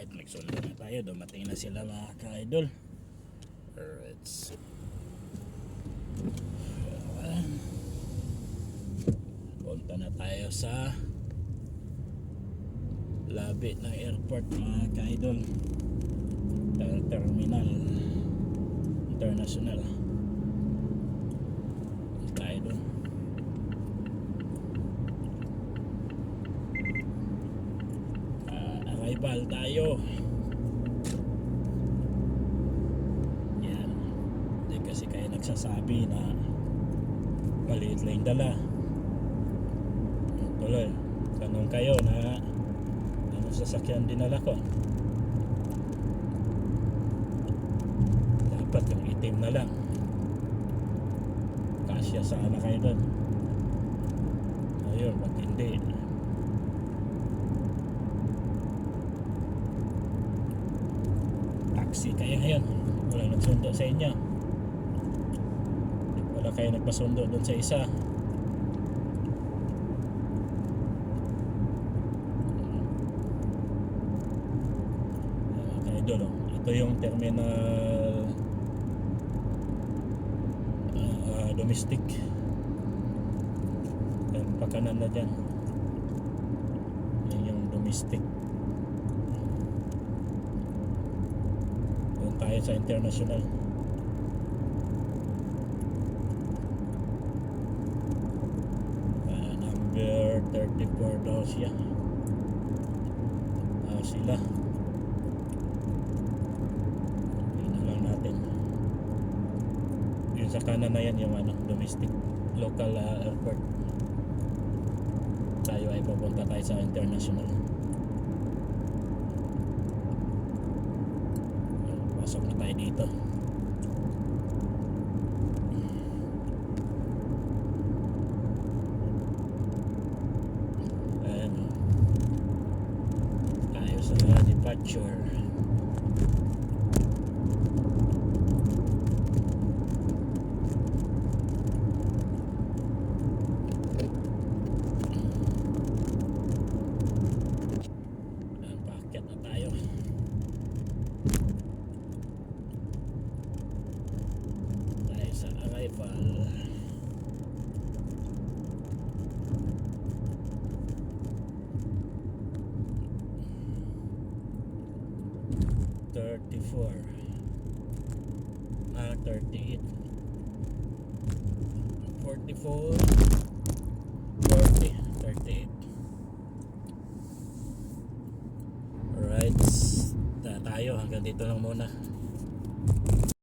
Alright, magsundo na tayo. Dumating na sila mga ka-idol. Alright. Punta na tayo sa labi ng airport mga ka-idol. Terminal International. Ka-idol. Arrival tayo. Yan. Hindi kasi kayo nagsasabi na maliit lang yung dala. Tuloy, tanong kayo na ano sasakyan dinala ko. Dapat yung itim na lang. Kasya sana kayo doon. Ayun, pag hindi, taxi kayo ngayon. Wala nagsundo sa inyo. Wala kayo nagpasundo doon sa isa. Ito yung terminal domestic. Yan, pakanan na dyan. Yan yung domestic. Doon tayo sa international. Number 34 daw siya. Sila. Sa kanan na yan yung domestic local airport. Tayo ay pupunta tayo sa international. Pasok na tayo dito. Ayan. Tayo sa departure. Arrival 34 38 44 40 38. Alright, tayo hanggang dito lang muna.